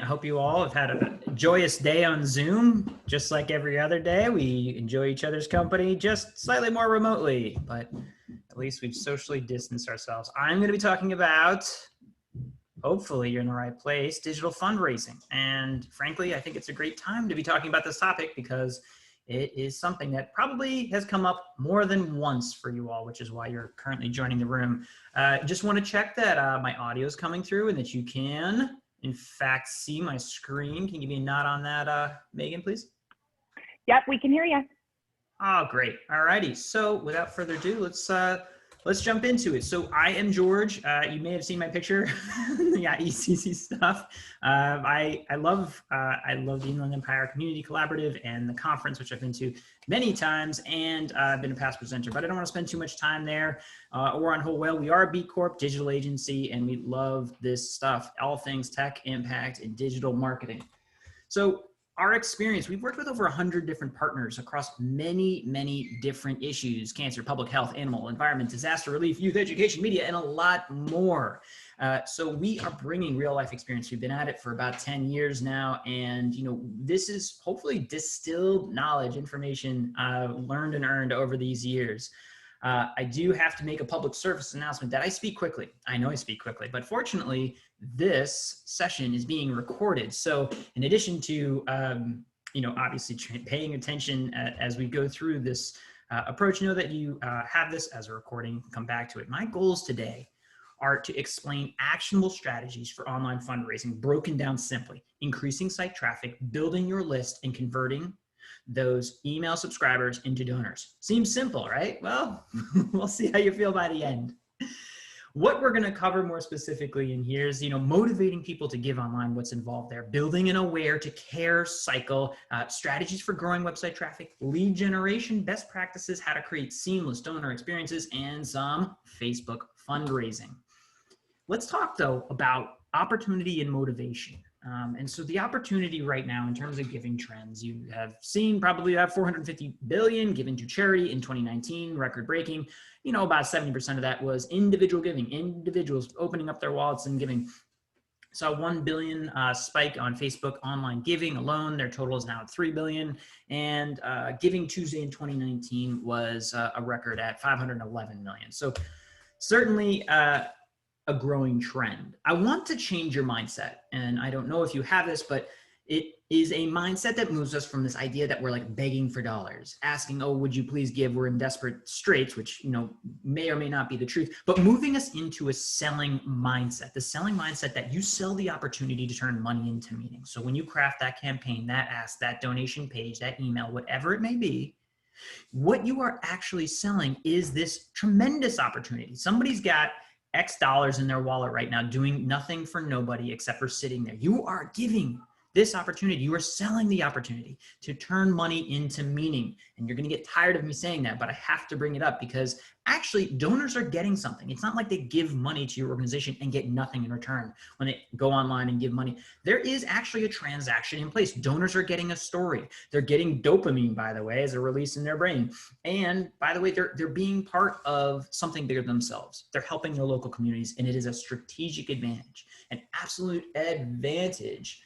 I hope you all have had a joyous day on Zoom. Just like every other day, we enjoy each other's company, just slightly more remotely, but at least we've socially distanced ourselves. I'm going to be talking about, hopefully you're in the right place, digital fundraising. And frankly, I think it's a great time to be talking about this topic because it is something that probably has come up more than once for you all, which is why you're currently joining the room. Just want to check that my audio is coming through and that you can, in fact, see my screen. Can you give me a nod on that, Megan, please? Yep, we can hear you. Oh, great. All righty. So without further ado, let's jump into it. So I am George. You may have seen my picture, the IECC stuff. I love the Inland Empire Community Collaborative and the conference, which I've been to many times, and I've been a past presenter, but I don't want to spend too much time there or on Whole Whale. We are a B Corp digital agency, and we love this stuff, all things tech, impact, and digital marketing. So our experience, we've worked with over 100 different partners across many, many different issues: cancer, public health, animal, environment, disaster relief, youth education, media, and a lot more. So we are bringing real life experience. We've been at it for about 10 years now. And, this is hopefully distilled knowledge, information learned and earned over these years. I do have to make a public service announcement that I speak quickly. I know I speak quickly, but fortunately, this session is being recorded. So in addition to, obviously paying attention as we go through this approach, know that you have this as a recording, come back to it. My goals today are to explain actionable strategies for online fundraising, broken down simply: increasing site traffic, building your list, and converting those email subscribers into donors. Seems simple, right? Well, we'll see how you feel by the end. What we're going to cover more specifically in here is, motivating people to give online, what's involved there, building an aware to care cycle, strategies for growing website traffic, lead generation, best practices, how to create seamless donor experiences, and some Facebook fundraising. Let's talk though about opportunity and motivation. And so the opportunity right now in terms of giving trends, you have seen probably about 450 billion given to charity in 2019, record breaking. About 70% of that was individual giving, individuals opening up their wallets and giving. Saw 1 billion spike on Facebook online giving alone. Their total is now at 3 billion. And GivingTuesday in 2019 was a record at 511 million. So certainly, a growing trend. I want to change your mindset. And I don't know if you have this, but it is a mindset that moves us from this idea that we're like begging for dollars, asking, oh, would you please give? We're in desperate straits, which, may or may not be the truth, but moving us into a selling mindset, the selling mindset that you sell the opportunity to turn money into meaning. So when you craft that campaign, that ask, that donation page, that email, whatever it may be, what you are actually selling is this tremendous opportunity. Somebody's got X dollars in their wallet right now, doing nothing for nobody except for sitting there. You are giving this opportunity. You are selling the opportunity to turn money into meaning. And you're going to get tired of me saying that, but I have to bring it up because actually donors are getting something. It's not like they give money to your organization and get nothing in return when they go online and give money. There is actually a transaction in place. Donors are getting a story. They're getting dopamine, by the way, as a release in their brain. And by the way, they're being part of something bigger than themselves. They're helping their local communities, and it is a strategic advantage, an absolute advantage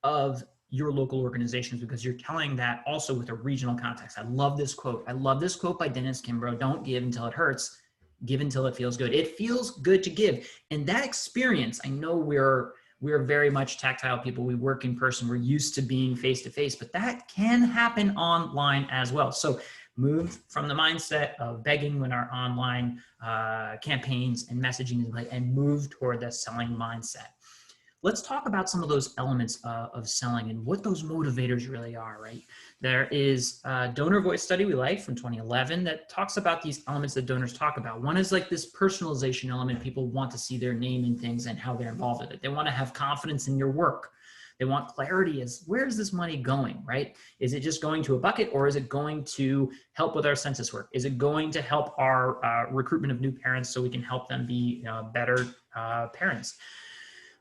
of your local organizations, because you're telling that also with a regional context. I love this quote. I love this quote by Dennis Kimbrough: don't give until it hurts, give until it feels good. It feels good to give. And that experience, I know we're very much tactile people. We work in person. We're used to being face-to-face, but that can happen online as well. So move from the mindset of begging when our online campaigns and messaging is like, and move toward the selling mindset. Let's talk about some of those elements of selling and what those motivators really are, right? There is a donor voice study we like from 2011 that talks about these elements that donors talk about. One is like this personalization element. People want to see their name in things and how they're involved with it. They want to have confidence in your work. They want clarity as where's this money going, right? Is it just going to a bucket, or is it going to help with our census work? Is it going to help our recruitment of new parents so we can help them be better parents?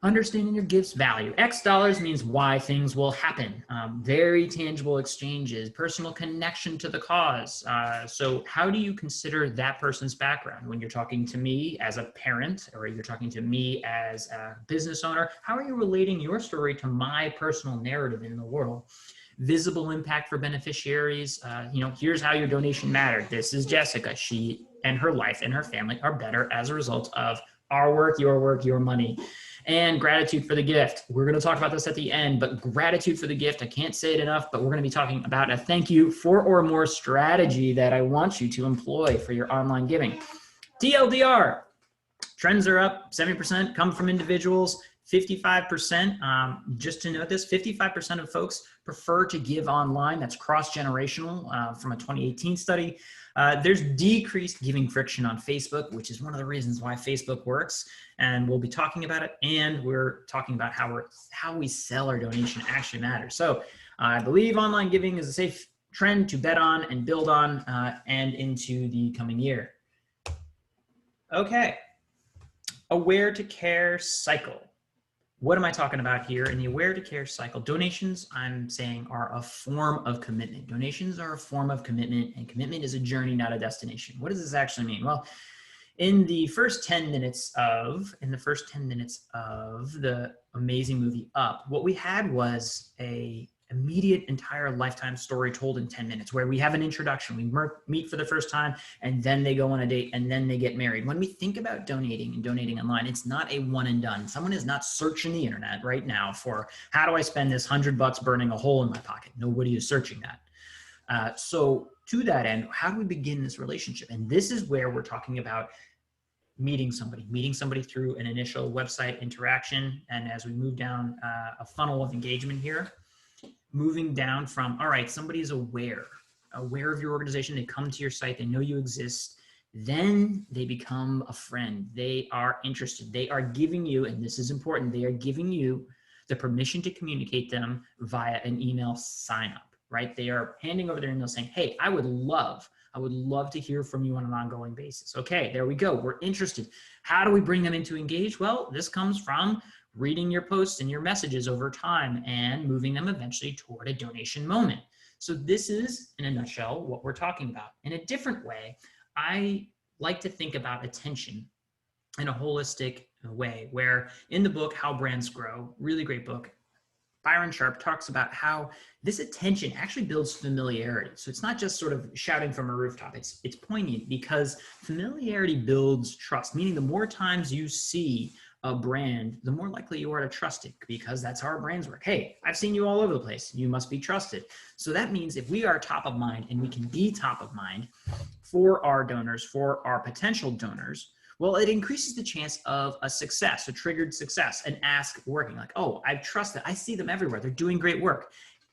Understanding your gift's value. X dollars means Y things will happen. Very tangible exchanges, personal connection to the cause. So how do you consider that person's background when you're talking to me as a parent, or you're talking to me as a business owner? How are you relating your story to my personal narrative in the world? Visible impact for beneficiaries. Here's how your donation mattered. This is Jessica. She and her life and her family are better as a result of our work, your money. And gratitude for the gift. We're going to talk about this at the end, but gratitude for the gift, I can't say it enough, but we're going to be talking about a thank you for or more strategy that I want you to employ for your online giving. TLDR, trends are up, 70% come from individuals, 55%, just to note this, 55% of folks prefer to give online. That's cross-generational from a 2018 study. There's decreased giving friction on Facebook, which is one of the reasons why Facebook works. And we'll be talking about it. And we're talking about how we sell our donation actually matters. So I believe online giving is a safe trend to bet on and build on and into the coming year. Okay. Aware to care cycle. What am I talking about here? In the aware to care cycle, donations, I'm saying, are a form of commitment. Donations are a form of commitment, and commitment is a journey, not a destination. What does this actually mean? Well, in the first 10 minutes of the amazing movie Up, what we had was a immediate entire lifetime story told in 10 minutes, where we have an introduction, we meet for the first time, and then they go on a date, and then they get married. When we think about donating and donating online, it's not a one and done. Someone is not searching the internet right now for, how do I spend this $100 burning a hole in my pocket? Nobody is searching that. So to that end, how do we begin this relationship? And this is where we're talking about meeting somebody through an initial website interaction. And as we move down a funnel of engagement here, moving down from, all right, somebody is aware of your organization. They come to your site, they know you exist. Then they become a friend. They are interested. They are giving you, and this is important, they are giving you the permission to communicate them via an email sign up, right? They are handing over their email saying, hey, I would love to hear from you on an ongoing basis. Okay, there we go. We're interested. How do we bring them into engage? Well, this comes from reading your posts and your messages over time and moving them eventually toward a donation moment. So this is, in a nutshell, what we're talking about. In a different way, I like to think about attention in a holistic way, where in the book, How Brands Grow, really great book, Byron Sharp talks about how this attention actually builds familiarity. So it's not just sort of shouting from a rooftop. It's poignant, because familiarity builds trust, meaning the more times you see a brand, the more likely you are to trust it, because that's how our brains work. Hey, I've seen you all over the place. You must be trusted. So that means if we are top of mind, and we can be top of mind for our donors, for our potential donors, well, it increases the chance of a success, a triggered success, an ask working. Like, oh, I trust that. I see them everywhere. They're doing great work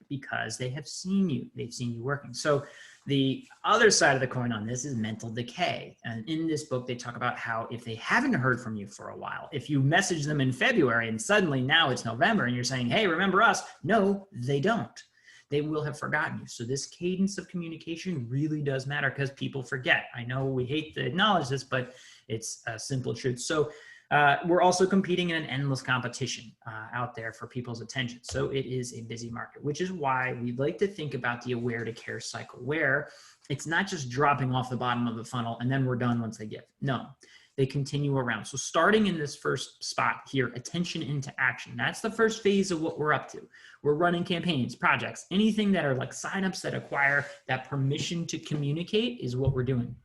because they have seen you. They've seen you working. So the other side of the coin on this is mental decay. And in this book, they talk about how if they haven't heard from you for a while, if you message them in February and suddenly now it's November and you're saying, hey, remember us? No, they don't. They will have forgotten you. So this cadence of communication really does matter, because people forget. I know we hate to acknowledge this, but it's a simple truth. So we're also competing in an endless competition out there for people's attention. So it is a busy market, which is why we like to think about the aware to care cycle, where it's not just dropping off the bottom of the funnel and then we're done once they give. No, they continue around. So starting in this first spot here, attention into action. That's the first phase of what we're up to. We're running campaigns, projects, anything that are like signups that acquire that permission to communicate is what we're doing.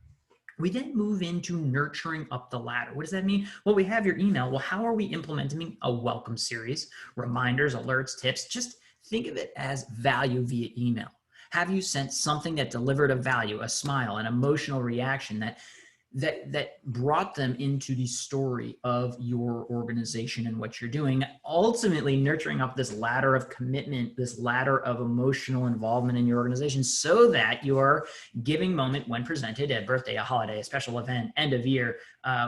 We then move into nurturing up the ladder. What does that mean? Well, we have your email. Well, how are we implementing a welcome series, reminders, alerts, tips? Just think of it as value via email. Have you sent something that delivered a value, a smile, an emotional reaction that brought them into the story of your organization and what you're doing, ultimately nurturing up this ladder of commitment, this ladder of emotional involvement in your organization, so that your giving moment, when presented, a birthday, a holiday, a special event, end of year,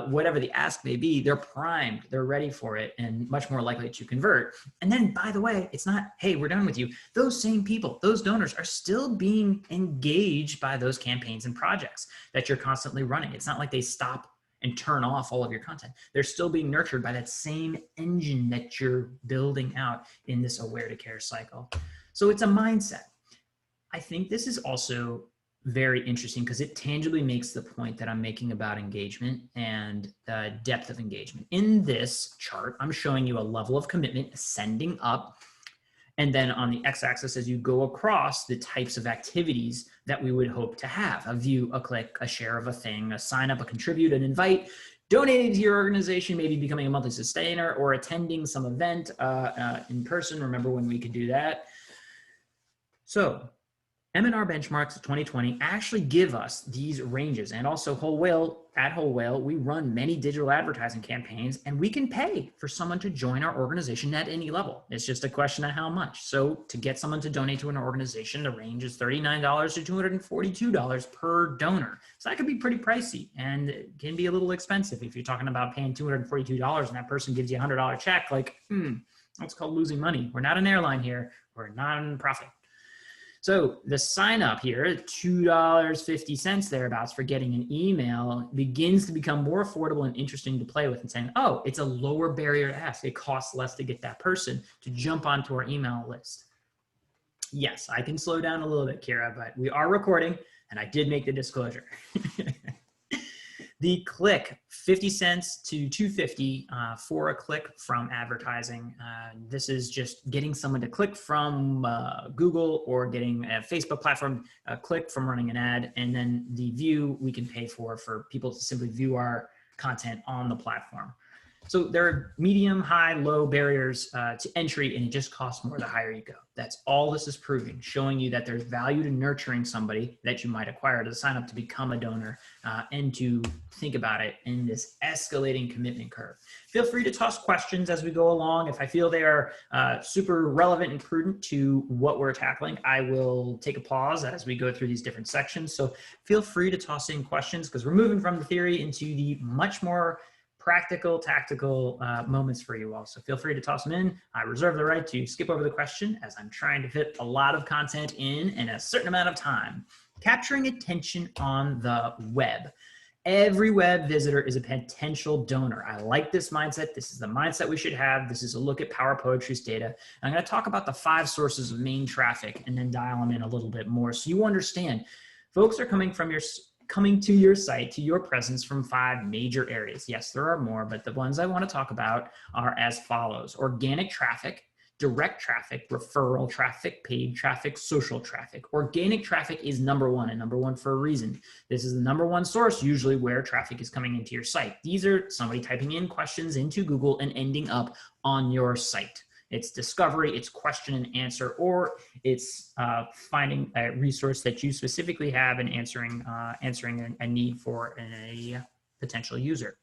whatever the ask may be, they're primed, they're ready for it, and much more likely to convert. And then, by the way, it's not, hey, we're done with you. Those same people, those donors, are still being engaged by those campaigns and projects that you're constantly running. It's not like they stop and turn off all of your content. They're still being nurtured by that same engine that you're building out in this aware to care cycle. So it's a mindset. I think this is also very interesting because it tangibly makes the point that I'm making about engagement and the depth of engagement. In this chart, I'm showing you a level of commitment ascending up. And then on the x-axis, as you go across the types of activities that we would hope to have: a view, a click, a share of a thing, a sign up, a contribute, an invite, donating to your organization, maybe becoming a monthly sustainer, or attending some event in person. Remember when we could do that? So M&R benchmarks of 2020 actually give us these ranges. And also at Whole Whale, we run many digital advertising campaigns, and we can pay for someone to join our organization at any level. It's just a question of how much. So to get someone to donate to an organization, the range is $39 to $242 per donor. So that could be pretty pricey, and it can be a little expensive if you're talking about paying $242 and that person gives you a $100 check. Like, that's called losing money. We're not an airline here. We're a non-profit. So the sign up here, $2.50 thereabouts for getting an email, begins to become more affordable and interesting to play with, and saying, oh, it's a lower barrier to ask. It costs less to get that person to jump onto our email list. Yes, I can slow down a little bit, Kira, but we are recording, and I did make the disclosure. The click, 50 cents to $2.50 for a click from advertising. This is just getting someone to click from Google or getting a Facebook platform, a click from running an ad, and then the view we can pay for people to simply view our content on the platform. So there are medium, high, low barriers to entry, and it just costs more the higher you go. That's all this is proving, showing you that there's value to nurturing somebody that you might acquire to sign up to become a donor and to think about it in this escalating commitment curve. Feel free to toss questions as we go along. If I feel they are super relevant and prudent to what we're tackling, I will take a pause as we go through these different sections. So feel free to toss in questions, because we're moving from the theory into the much more practical, tactical moments for you all. So feel free to toss them in. I reserve the right to skip over the question as I'm trying to fit a lot of content in a certain amount of time. Capturing attention on the web. Every web visitor is a potential donor. I like this mindset. This is the mindset we should have. This is a look at Power Poetry's data. I'm going to talk about the 5 sources of main traffic and then dial them in a little bit more so you understand. Folks are coming to your site, to your presence from 5 major areas. Yes, there are more, but the ones I want to talk about are as follows: organic traffic, direct traffic, referral traffic, paid traffic, social traffic. Organic traffic is number 1, and number 1 for a reason. This is the number 1 source usually where traffic is coming into your site. These are somebody typing in questions into Google and ending up on your site. It's discovery, it's question and answer, or it's finding a resource that you specifically have and answering a need for a potential user.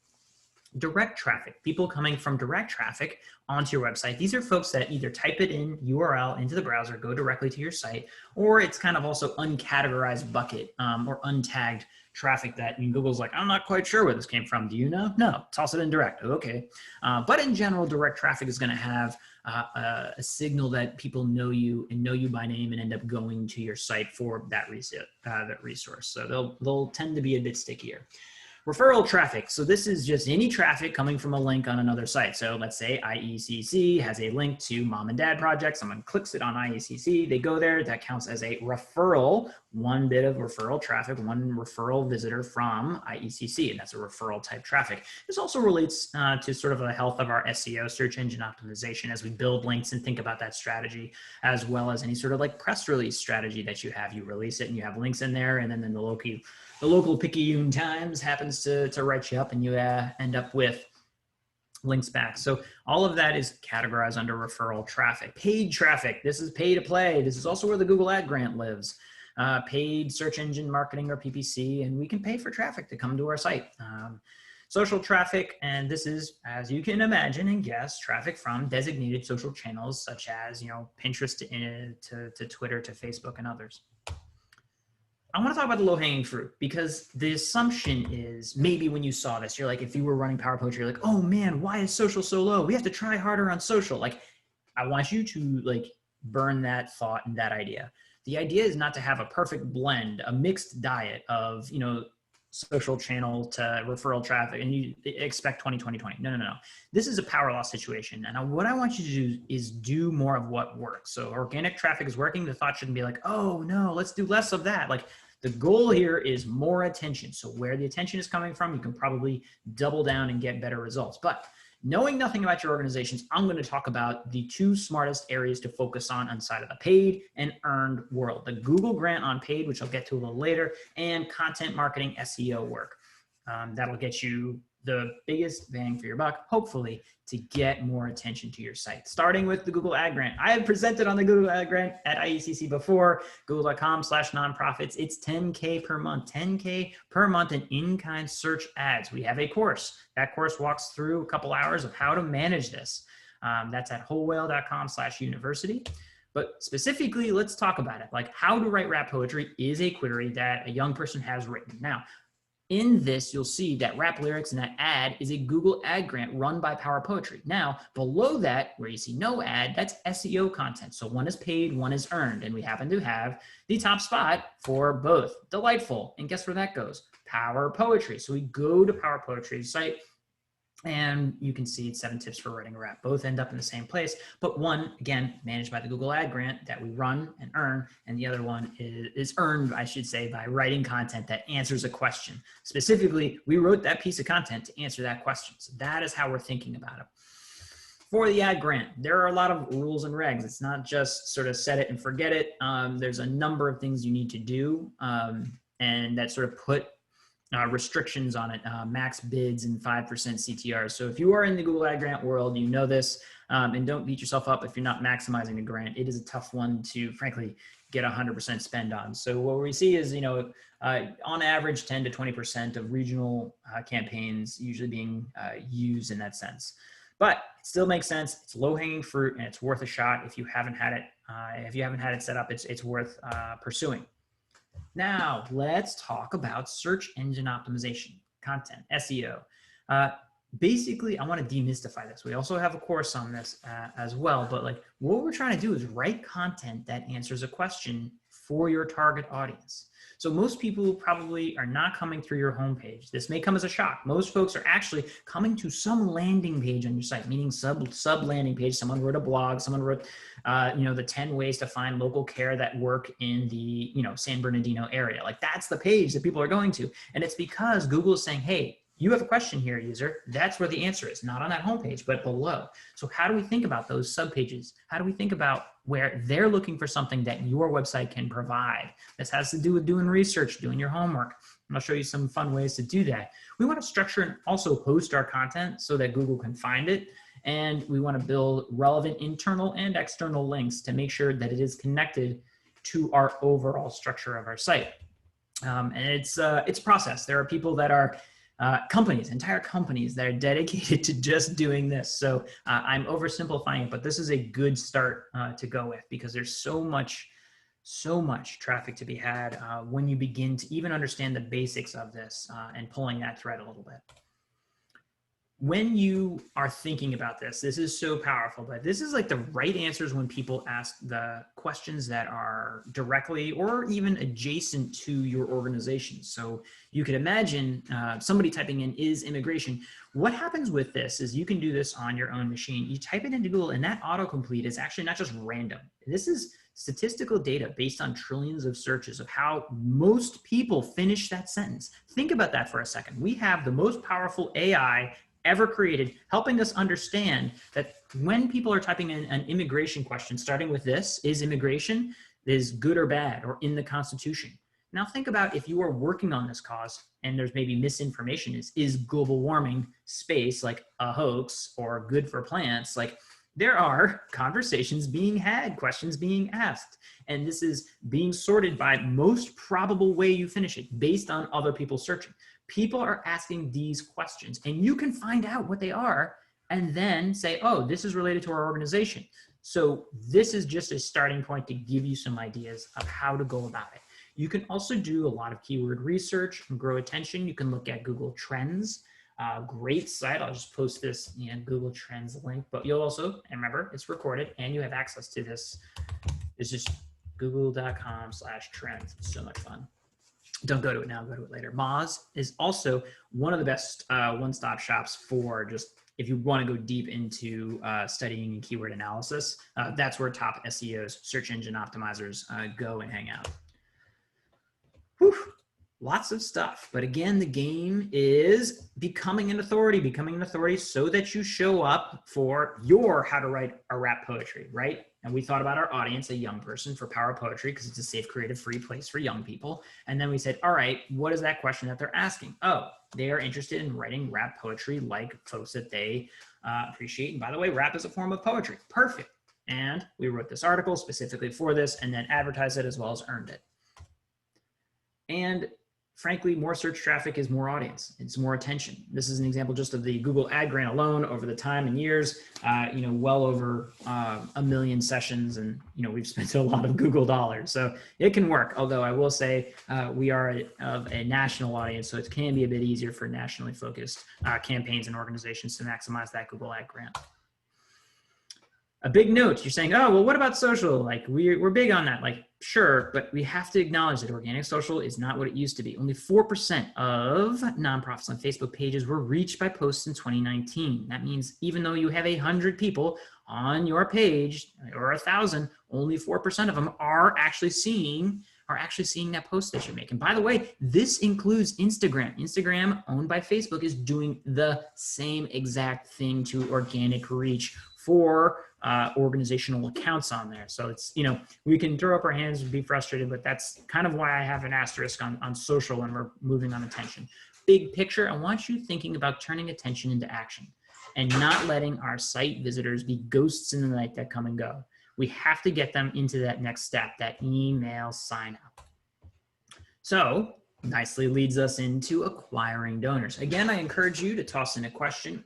Direct traffic, people coming from direct traffic onto your website. These are folks that either type it in URL into the browser, go directly to your site, or it's kind of also uncategorized bucket or untagged traffic that Google's like, I'm not quite sure where this came from. Do you know? No, toss it in direct. Okay. But in general, direct traffic is going to have a signal that people know you and know you by name and end up going to your site for that resource. So they'll tend to be a bit stickier. Referral traffic. So this is just any traffic coming from a link on another site. So let's say IECC has a link to Mom and Dad Project. Someone clicks it on IECC. They go there. That counts as a referral. 1 bit of referral traffic, 1 referral visitor from IECC. And that's a referral type traffic. This also relates to sort of the health of our SEO, search engine optimization, as we build links and think about that strategy, as well as any sort of like press release strategy that you have. You release it and you have links in there, and then the local Picayune Times happens to write you up, and you end up with links back. So all of that is categorized under referral traffic. Paid traffic, this is pay to play. This is also where the Google Ad Grant lives. Paid search engine marketing, or PPC, and we can pay for traffic to come to our site. Social traffic, and this is, as you can imagine and guess, traffic from designated social channels such as Pinterest to Twitter to Facebook and others. I want to talk about the low-hanging fruit, because the assumption is maybe when you saw this, you're like, if you were running Power Poetry, you're like, oh man, why is social so low? We have to try harder on social. Like, I want you to burn that thought and that idea. The idea is not to have a perfect blend, a mixed diet of, social channel to referral traffic and you expect 20, 20, 20. No, no, no. This is a power loss situation. And what I want you to do is do more of what works. So organic traffic is working. The thought shouldn't be like, oh no, let's do less of that. Like the goal here is more attention. So where the attention is coming from, you can probably double down and get better results. But knowing nothing about your organizations, I'm going to talk about the two smartest areas to focus on inside of the paid and earned world. The Google grant on paid, which I'll get to a little later, and content marketing SEO work. That'll get you the biggest bang for your buck, hopefully, to get more attention to your site. Starting with the Google Ad Grant. I have presented on the Google Ad Grant at IECC before, google.com/nonprofits. It's $10K per month, $10K per month in in-kind search ads. We have a course. That course walks through a couple hours of how to manage this. That's at wholewhale.com/university. But specifically, let's talk about it. Like how to write rap poetry is a query that a young person has written. Now, in this, you'll see that rap lyrics and that ad is a Google ad grant run by Power Poetry. Now, below that, where you see no ad, that's SEO content. So one is paid, one is earned. And we happen to have the top spot for both. Delightful. And guess where that goes? Power Poetry. So we go to Power Poetry's site, and you can see it's 7 tips for writing a rap. Both end up in the same place, but one, again, managed by the Google Ad Grant that we run and earn, and the other one is earned, I should say, by writing content that answers a question. Specifically, we wrote that piece of content to answer that question. So that is how we're thinking about it. For the ad grant, there are a lot of rules and regs. It's not just sort of set it and forget it. There's a number of things you need to do, and that sort of put restrictions on it, max bids and 5% CTRs. So if you are in the Google Ad Grant world, you know this, and don't beat yourself up if you're not maximizing the grant. It is a tough one to, frankly, get 100% spend on. So what we see is, on average, 10 to 20% of regional campaigns usually being used in that sense. But it still makes sense. It's low-hanging fruit, and it's worth a shot if you haven't had it. If you haven't had it set up, it's worth pursuing. Now, let's talk about search engine optimization, content, SEO. Basically, I want to demystify this. We also have a course on this as well, but like what we're trying to do is write content that answers a question for your target audience. So most people probably are not coming through your homepage. This may come as a shock. Most folks are actually coming to some landing page on your site, meaning sub landing page. Someone wrote a blog, someone wrote, the 10 ways to find local care that work in the, San Bernardino area. Like that's the page that people are going to. And it's because Google is saying, hey, you have a question here, user. That's where the answer is, not on that homepage, but below. So how do we think about those subpages? How do we think about where they're looking for something that your website can provide? This has to do with doing research, doing your homework. And I'll show you some fun ways to do that. We want to structure and also host our content so that Google can find it. And we want to build relevant internal and external links to make sure that it is connected to our overall structure of our site. And it's a process. There are people that are entire companies that are dedicated to just doing this. So I'm oversimplifying it, but this is a good start to go with because there's so much traffic to be had when you begin to even understand the basics of this and pulling that thread a little bit. When you are thinking about this is so powerful, but this is like the right answers when people ask the questions that are directly or even adjacent to your organization. So you could imagine somebody typing in is immigration. What happens with this is you can do this on your own machine. You type it into Google and that autocomplete is actually not just random. This is statistical data based on trillions of searches of how most people finish that sentence. Think about that for a second. We have the most powerful AI ever created, helping us understand that when people are typing in an immigration question, starting with this, is immigration, is good or bad, or in the Constitution. Now think about if you are working on this cause and there's maybe misinformation, is global warming space like a hoax or good for plants? Like there are conversations being had, questions being asked, and this is being sorted by most probable way you finish it based on other people searching. People are asking these questions and you can find out what they are and then say, oh, this is related to our organization. So this is just a starting point to give you some ideas of how to go about it. You can also do a lot of keyword research and grow attention. You can look at Google Trends. Great site. I'll just post this in Google Trends link, but you'll also, and remember, it's recorded and you have access to this. It's just google.com/trends. It's so much fun. Don't go to it now, go to it later. Moz is also one of the best one-stop shops for just if you want to go deep into studying keyword analysis. That's where top SEOs, search engine optimizers, go and hang out. Whew. Lots of stuff. But again, the game is becoming an authority so that you show up for your how to write a rap poetry, right? And we thought about our audience, a young person, for Power Poetry, because it's a safe, creative, free place for young people. And then we said, all right, what is that question that they're asking? Oh, they are interested in writing rap poetry like folks that they appreciate. And by the way, rap is a form of poetry. Perfect. And we wrote this article specifically for this and then advertised it as well as earned it. And frankly, more search traffic is more audience. It's more attention. This is an example just of the Google ad grant alone over the time and years, well over 1 million sessions. And, we've spent a lot of Google dollars. So it can work. Although I will say we are of a national audience. So it can be a bit easier for nationally focused campaigns and organizations to maximize that Google ad grant. A big note, you're saying, oh, well, what about social? Like we're big on that. Like, sure, but we have to acknowledge that organic social is not what it used to be. Only 4% of nonprofits on Facebook pages were reached by posts in 2019. That means even though you have 100 people on your page or 1,000, only 4% of them are actually seeing that post that you make. And by the way, this includes Instagram. Instagram, owned by Facebook, is doing the same exact thing to organic reach for organizational accounts on there. So it's, we can throw up our hands and be frustrated, but that's kind of why I have an asterisk on social when we're moving on attention. Big picture, I want you thinking about turning attention into action and not letting our site visitors be ghosts in the night that come and go. We have to get them into that next step, that email sign up. So nicely leads us into acquiring donors. Again, I encourage you to toss in a question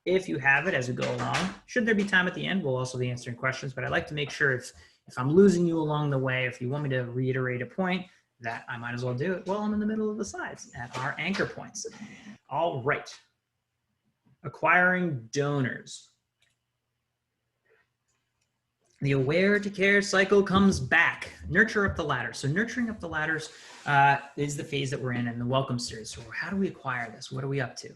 if you have it as we go along. Should there be time at the end, we'll also be answering questions, but I like to make sure if I'm losing you along the way, if you want me to reiterate a point, that I might as well do it while I'm in the middle of the slides at our anchor points. All right. Acquiring donors. The aware to care cycle comes back. Nurture up the ladder. So nurturing up the ladders is the phase that we're in the welcome series. So how do we acquire this? What are we up to?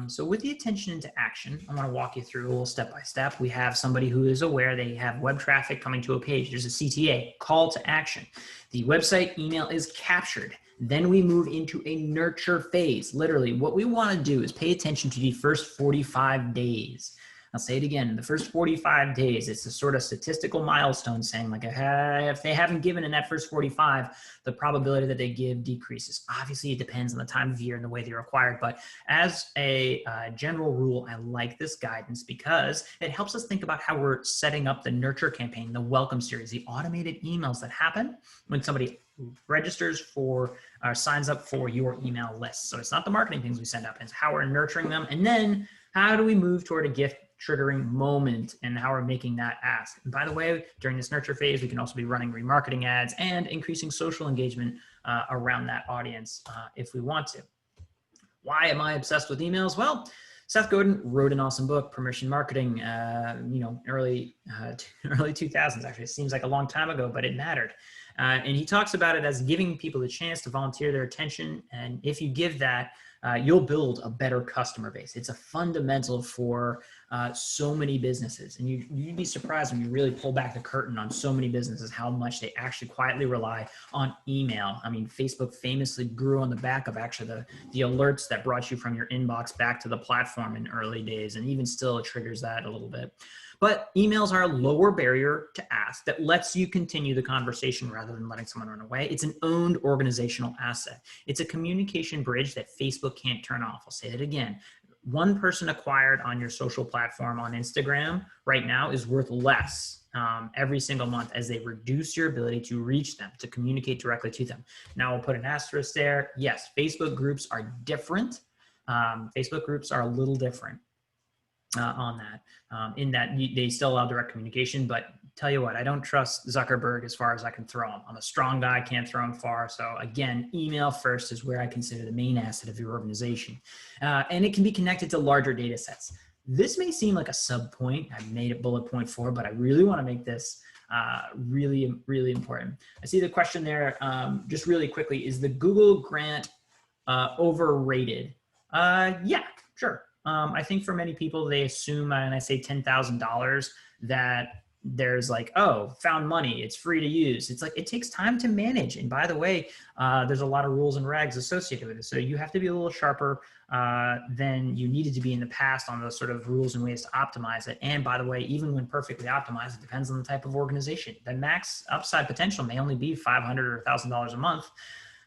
So with the attention into action, I want to walk you through a little step by step. We have somebody who is aware they have web traffic coming to a page. There's a CTA, call to action. The website email is captured. Then we move into a nurture phase. Literally, what we want to do is pay attention to the first 45 days. I'll say it again, in the first 45 days, it's a sort of statistical milestone saying like, if they haven't given in that first 45, the probability that they give decreases. Obviously, it depends on the time of year and the way they're acquired, but as a general rule, I like this guidance because it helps us think about how we're setting up the nurture campaign, the welcome series, the automated emails that happen when somebody registers for or signs up for your email list. So it's not the marketing things we send up, it's how we're nurturing them. And then how do we move toward a gift triggering moment and how we're making that ask. And by the way, during this nurture phase, we can also be running remarketing ads and increasing social engagement around that audience if we want to. Why am I obsessed with emails? Well, Seth Godin wrote an awesome book, Permission Marketing, early 2000s. Actually, it seems like a long time ago, but it mattered. And he talks about it as giving people the chance to volunteer their attention. And if you give that, you'll build a better customer base. It's a fundamental for so many businesses. And you'd be surprised when you really pull back the curtain on so many businesses, how much they actually quietly rely on email. I mean, Facebook famously grew on the back of actually the alerts that brought you from your inbox back to the platform in early days. And even still, it triggers that a little bit. But emails are a lower barrier to ask that lets you continue the conversation rather than letting someone run away. It's an owned organizational asset. It's a communication bridge that Facebook can't turn off. I'll say it again. One person acquired on your social platform on Instagram right now is worth less every single month as they reduce your ability to reach them, to communicate directly to them. Now I'll put an asterisk there. Yes, Facebook groups are different. Facebook groups are a little different. On that, in that they still allow direct communication, but tell you what, I don't trust Zuckerberg as far as I can throw him. I'm a strong guy, can't throw him far. So again, email first is where I consider the main asset of your organization. And it can be connected to larger data sets. This may seem like a sub point. I made it bullet point 4, but I really want to make this Really, really important. I see the question there. Just really quickly, is the Google grant overrated? Yeah, sure. I think for many people, they assume, and I say $10,000, that there's like, oh, found money, it's free to use. It's like, it takes time to manage. And by the way, there's a lot of rules and regs associated with it. So you have to be a little sharper than you needed to be in the past on those sort of rules and ways to optimize it. And by the way, even when perfectly optimized, it depends on the type of organization. The max upside potential may only be $500 or $1,000 a month.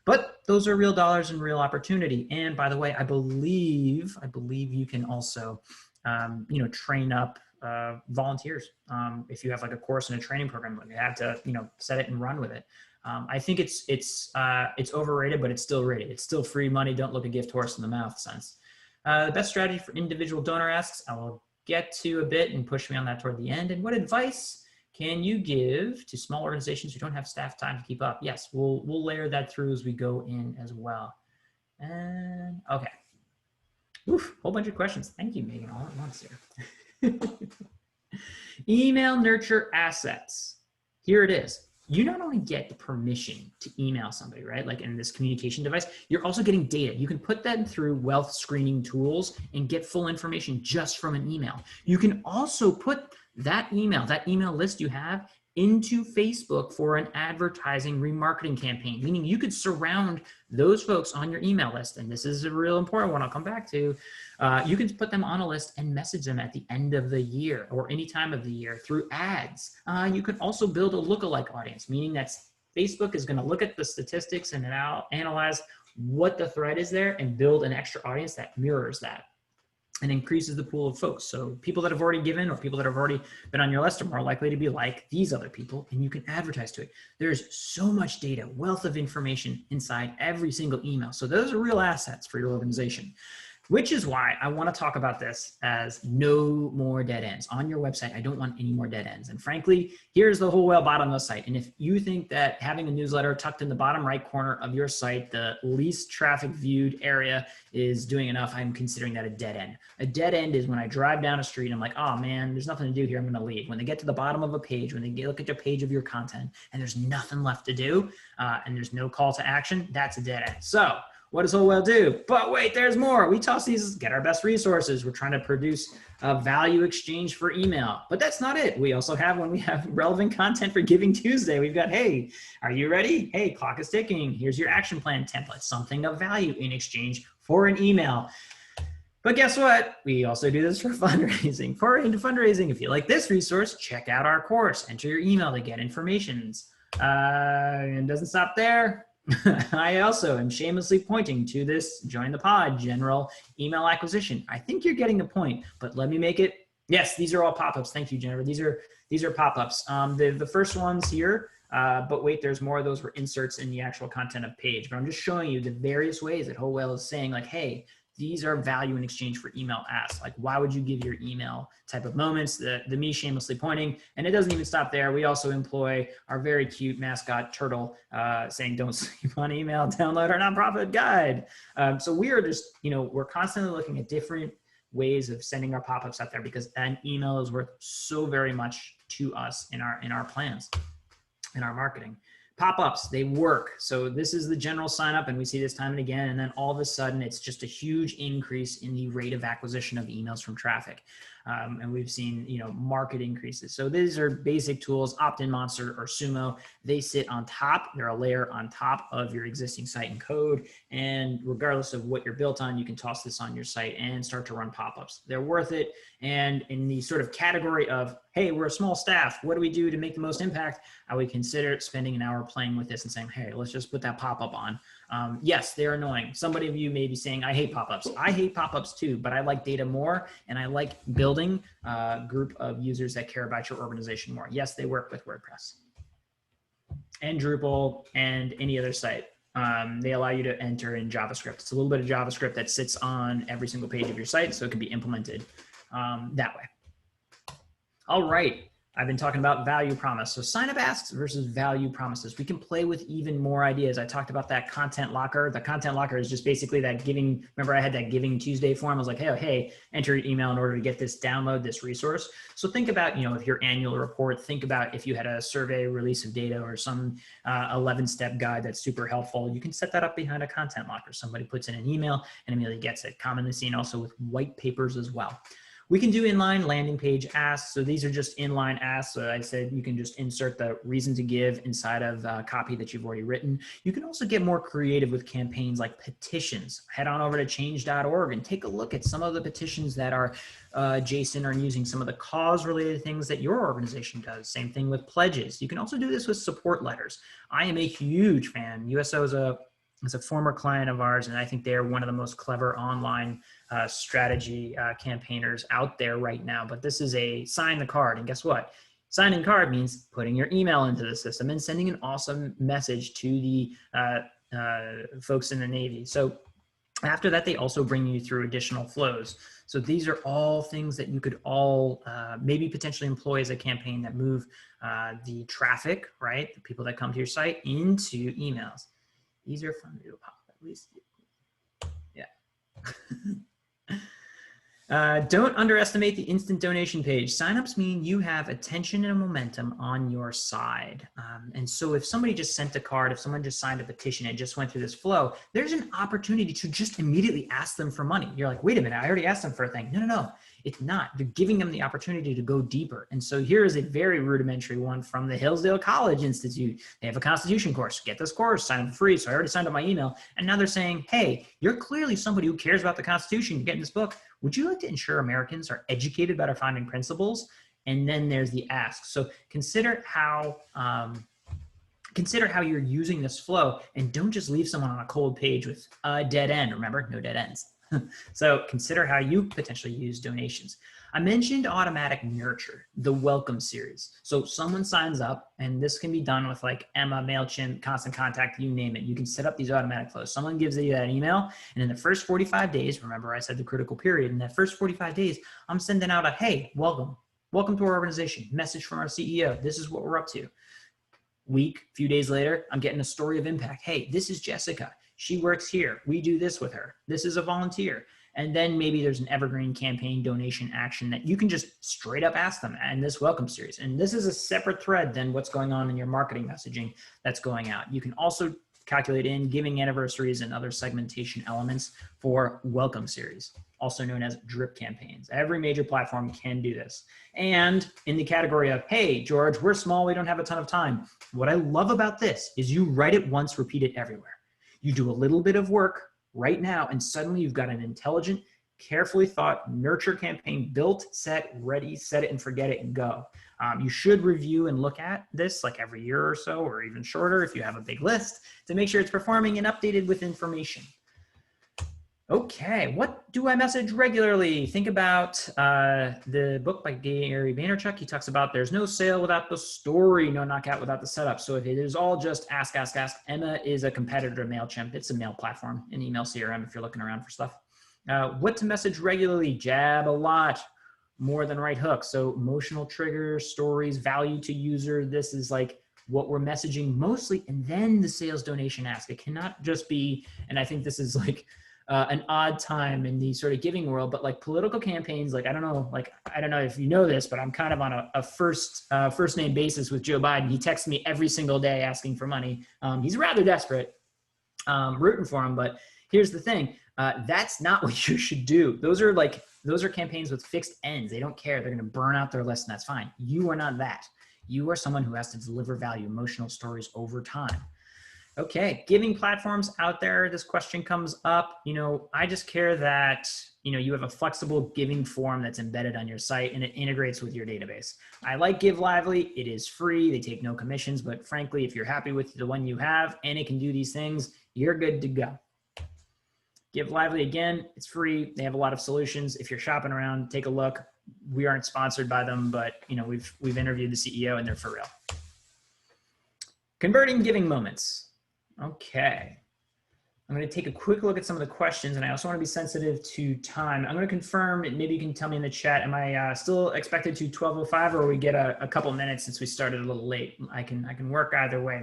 But those are real dollars and real opportunity. And by the way, I believe you can also, train up volunteers. If you have like a course and a training program, you have to, set it and run with it. I think it's overrated, but it's still rated. It's still free money. Don't look a gift horse in the mouth sense. The best strategy for individual donor asks, I will get to a bit and push me on that toward the end. And what advice can you give to small organizations who don't have staff time to keep up? Yes, we'll layer that through as we go in as well. And okay. Oof, whole bunch of questions. Thank you, Megan, all at once here. Email nurture assets. Here it is. You not only get the permission to email somebody, right? Like in this communication device, you're also getting data. You can put that through wealth screening tools and get full information just from an email. You can also put that email list you have into Facebook for an advertising remarketing campaign, meaning you could surround those folks on your email list. And this is a real important one I'll come back to. You can put them on a list and message them at the end of the year or any time of the year through ads. You can also build a lookalike audience, meaning that Facebook is going to look at the statistics and analyze what the thread is there and build an extra audience that mirrors that and increases the pool of folks. So people that have already given or people that have already been on your list are more likely to be like these other people, and you can advertise to it. There's so much data, wealth of information inside every single email. So those are real assets for your organization, which is why I want to talk about this as no more dead ends. On your website, I don't want any more dead ends. And frankly, here's the whole whale bottomless site. And if you think that having a newsletter tucked in the bottom right corner of your site, the least traffic viewed area, is doing enough, I'm considering that a dead end. A dead end is when I drive down a street, I'm like, oh man, there's nothing to do here, I'm gonna leave. When they get to the bottom of a page, when they look at the page of your content and there's nothing left to do and there's no call to action, that's a dead end. So what does Whole Whale do? But wait, there's more. We toss these, get our best resources. We're trying to produce a value exchange for email. But that's not it. We also have, when we have relevant content for GivingTuesday, we've got, hey, are you ready? Hey, clock is ticking. Here's your action plan template, something of value in exchange for an email. But guess what? We also do this for fundraising. For into fundraising, if you like this resource, check out our course. Enter your email to get informations. And it doesn't stop there. I also am shamelessly pointing to this join the pod general email acquisition. I think you're getting the point, but let me make it. Yes, these are all pop-ups. Thank you, Jennifer. These are pop-ups. The first ones here, but wait, there's more of those were inserts in the actual content of page. But I'm just showing you the various ways that Whole Whale is saying like, hey, these are value in exchange for email asks. Like, why would you give your email type of moments? The me shamelessly pointing. And it doesn't even stop there. We also employ our very cute mascot turtle saying, don't sleep on email, download our nonprofit guide. So we are just, we're constantly looking at different ways of sending our pop-ups out there because an email is worth so very much to us in our plans, in our marketing. Pop-ups, they work. So this is the general sign up and we see this time and again. And then all of a sudden it's just a huge increase in the rate of acquisition of emails from traffic. And we've seen, market increases. So these are basic tools, Opt-in Monster or Sumo. They sit on top. They're a layer on top of your existing site and code. And regardless of what you're built on, you can toss this on your site and start to run pop-ups. They're worth it. And in the sort of category of, hey, we're a small staff, what do we do to make the most impact? I would consider spending an hour playing with this and saying, hey, let's just put that pop-up on. Yes, they're annoying. Somebody of you may be saying, I hate pop-ups. I hate pop-ups too, but I like data more and I like building a group of users that care about your organization more. Yes, they work with WordPress and Drupal and any other site. They allow you to enter in JavaScript. It's a little bit of JavaScript that sits on every single page of your site, so it can be implemented that way. All right. I've been talking about value promise. So sign up asks versus value promises. We can play with even more ideas. I talked about that content locker. The content locker is just basically that giving. Remember I had that GivingTuesday form. I was like, hey, enter your email in order to get this, download this resource. So think about, if your annual report, think about if you had a survey release of data or some 11-step guide that's super helpful. You can set that up behind a content locker. Somebody puts in an email and immediately gets it. Commonly seen also with white papers as well. We can do inline landing page asks. So these are just inline asks. So I said you can just insert the reason to give inside of a copy that you've already written. You can also get more creative with campaigns like petitions. Head on over to change.org and take a look at some of the petitions that are adjacent or using some of the cause related things that your organization does. Same thing with pledges. You can also do this with support letters. I am a huge fan. USO is a former client of ours, and I think they're one of the most clever online strategy campaigners out there right now. But this is a sign the card, and guess what? Signing card means putting your email into the system and sending an awesome message to the folks in the Navy. So after that, they also bring you through additional flows. So these are all things that you could all maybe potentially employ as a campaign that move the traffic, right? The people that come to your site into emails. Easier for me to pop, at least. Yeah. Don't underestimate the instant donation page. Signups mean you have attention and momentum on your side. And so if somebody just sent a card, if someone just signed a petition and just went through this flow, there's an opportunity to just immediately ask them for money. You're like, wait a minute, I already asked them for a thing. No, it's not. You're giving them the opportunity to go deeper. And so here is a very rudimentary one from the Hillsdale College Institute. They have a Constitution course. Get this course, sign up for free. So I already signed up my email. And now they're saying, hey, you're clearly somebody who cares about the Constitution. You're getting this book. Would you like to ensure Americans are educated about our founding principles? And then there's the ask. So consider how you're using this flow, and don't just leave someone on a cold page with a dead end. Remember, no dead ends. So consider how you potentially use donations. I mentioned automatic nurture, the welcome series. So someone signs up, and this can be done with like Emma, MailChimp, Constant Contact, you name it. You can set up these automatic flows. Someone gives you that email, and in the first 45 days, remember I said the critical period, in that first 45 days, I'm sending out a, hey, welcome to our organization, message from our CEO. This is what we're up to. Few days later, I'm getting a story of impact. Hey, this is Jessica. She works here. We do this with her. This is a volunteer. And then maybe there's an evergreen campaign donation action that you can just straight up ask them in this welcome series. And this is a separate thread than what's going on in your marketing messaging that's going out. You can also calculate in giving anniversaries and other segmentation elements for welcome series, also known as drip campaigns. Every major platform can do this. And in the category of, hey, George, we're small, we don't have a ton of time. What I love about this is you write it once, repeat it everywhere. You do a little bit of work right now, and suddenly you've got an intelligent, carefully thought nurture campaign built, set, ready, set it and forget it and go. You should review and look at this like every year or so, or even shorter if you have a big list, to make sure it's performing and updated with information. Okay, what do I message regularly? Think about the book by Gary Vaynerchuk. He talks about there's no sale without the story, no knockout without the setup. So if it is all just ask, Emma is a competitor to MailChimp. It's a mail platform, an email CRM if you're looking around for stuff. What to message regularly? Jab a lot, more than right hook. So emotional triggers, stories, value to user. This is like what we're messaging mostly, and then the sales donation ask. It cannot just be, and I think this is like, an odd time in the sort of giving world, but like political campaigns, like I don't know if you know this, but I'm kind of on a first name basis with Joe Biden. He texts me every single day asking for money. He's rather desperate, rooting for him. But here's the thing, that's not what you should do. Those are campaigns with fixed ends. They don't care. They're going to burn out their list, and that's fine. You are not that. You are someone who has to deliver value, emotional stories over time. Okay, giving platforms out there, this question comes up. I just care that, you have a flexible giving form that's embedded on your site and it integrates with your database. I like Give Lively. It is free. They take no commissions, but frankly, if you're happy with the one you have and it can do these things, you're good to go. Give Lively, again, it's free. They have a lot of solutions. If you're shopping around, take a look. We aren't sponsored by them, but we've interviewed the CEO and they're for real. Converting giving moments. Okay. I'm going to take a quick look at some of the questions, and I also want to be sensitive to time. I'm going to confirm, maybe you can tell me in the chat, am I still expected to 12:05, or we get a couple minutes since we started a little late? I can work either way,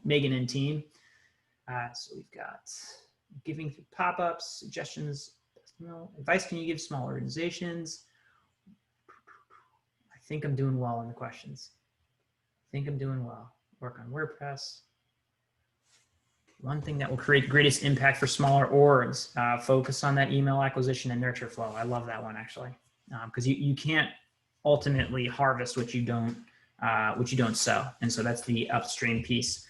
Megan and team. So we've got giving through pop-ups, suggestions, advice can you give small organizations? I think I'm doing well in the questions. I think I'm doing well. Work on WordPress. One thing that will create greatest impact for smaller orgs, focus on that email acquisition and nurture flow. I love that one, actually, because you can't ultimately harvest what you don't sow. And so that's the upstream piece.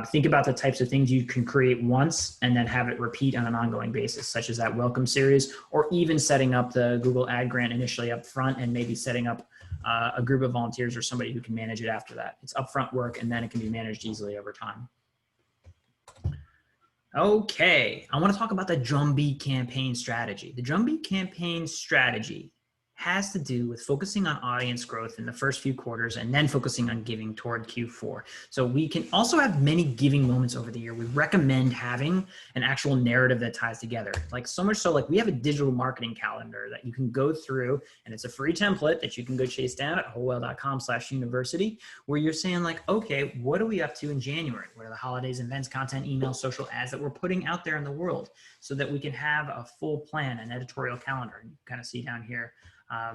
Think about the types of things you can create once and then have it repeat on an ongoing basis, such as that welcome series, or even setting up the Google ad grant initially up front and maybe setting up a group of volunteers or somebody who can manage it after that. It's upfront work, and then it can be managed easily over time. Okay, I want to talk about the drumbeat campaign strategy. The drumbeat campaign strategy has to do with focusing on audience growth in the first few quarters and then focusing on giving toward Q4. So we can also have many giving moments over the year. We recommend having an actual narrative that ties together. Like so much so, like we have a digital marketing calendar that you can go through, and it's a free template that you can go chase down at wholewhale.com/university, where you're saying like, okay, what are we up to in January? What are the holidays, events, content, email, social ads that we're putting out there in the world, so that we can have a full plan, an editorial calendar. You kind of see down here.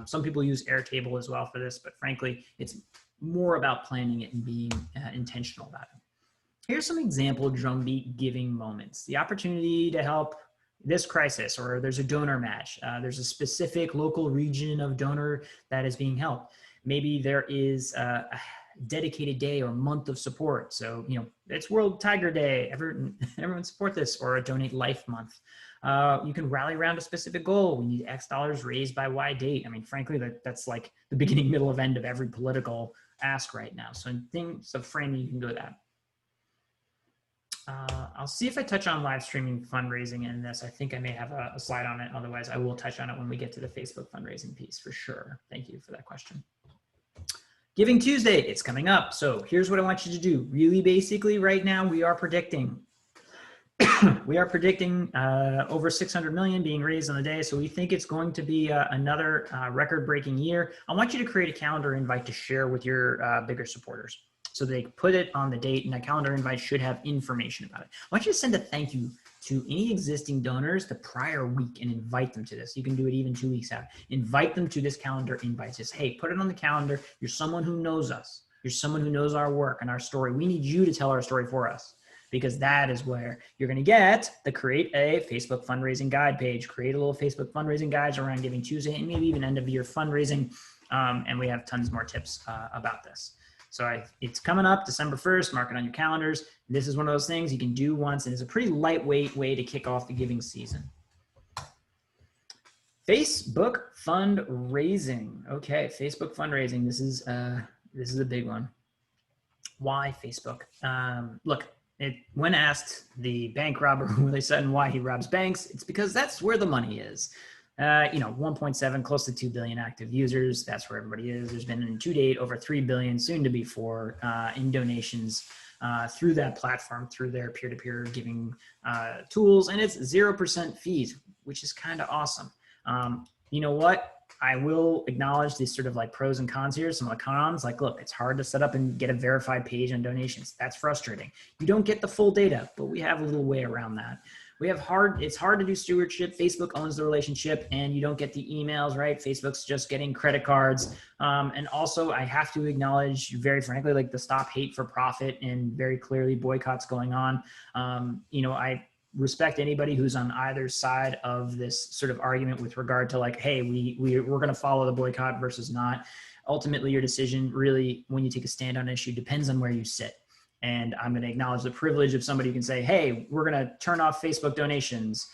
Some people use Airtable as well for this, but frankly, it's more about planning it and being intentional about it. Here's some example drumbeat giving moments. The opportunity to help this crisis, or there's a donor match. There's a specific local region of donor that is being helped. Maybe there is a dedicated day or month of support. So, you know, it's World Tiger Day. Everyone support this, or a Donate Life month. You can rally around a specific goal. We need X dollars raised by Y date. I mean, frankly, that's like the beginning, middle, of end of every political ask right now. So in things of framing, you can go that. I'll see if I touch on live streaming fundraising in this. I think I may have a slide on it. Otherwise, I will touch on it when we get to the Facebook fundraising piece for sure. Thank you for that question. Giving Tuesday, it's coming up. So here's what I want you to do. Really basically right now, we are predicting over 600 million being raised on the day. So we think it's going to be another record-breaking year. I want you to create a calendar invite to share with your bigger supporters, so they put it on the date, and that calendar invite should have information about it. I want you to send a thank you to any existing donors the prior week and invite them to this. You can do it even 2 weeks out. Invite them to this calendar invite. Just, hey, put it on the calendar. You're someone who knows us. You're someone who knows our work and our story. We need you to tell our story for us, because that is where you're going to get the create a Facebook fundraising guide page, create a little Facebook fundraising guides around Giving Tuesday, and maybe even end of year fundraising. And we have tons more tips about this. So it's coming up December 1st, mark it on your calendars. This is one of those things you can do once, and it's a pretty lightweight way to kick off the giving season. Facebook fundraising. Okay, Facebook fundraising. This is a big one. Why Facebook? Look, when asked the bank robber who they said and why he robs banks, it's because that's where the money is. 1.7, close to 2 billion active users. That's where everybody is. There's been to date over 3 billion, soon to be 4, in donations through that platform, through their peer-to-peer giving tools. And it's 0% fees, which is kind of awesome. You know what? I will acknowledge these sort of like pros and cons here. Some of the cons, like, look, it's hard to set up and get a verified page on donations. That's frustrating. You don't get the full data, but we have a little way around that. It's hard to do stewardship. Facebook owns the relationship, and you don't get the emails, right? Facebook's just getting credit cards. And also I have to acknowledge, very frankly, like the stop hate for profit and very clearly boycotts going on. I respect anybody who's on either side of this sort of argument with regard to like, hey, we're going to follow the boycott versus not. Ultimately, your decision really, when you take a stand on an issue, depends on where you sit. And I'm going to acknowledge the privilege of somebody who can say, hey, we're going to turn off Facebook donations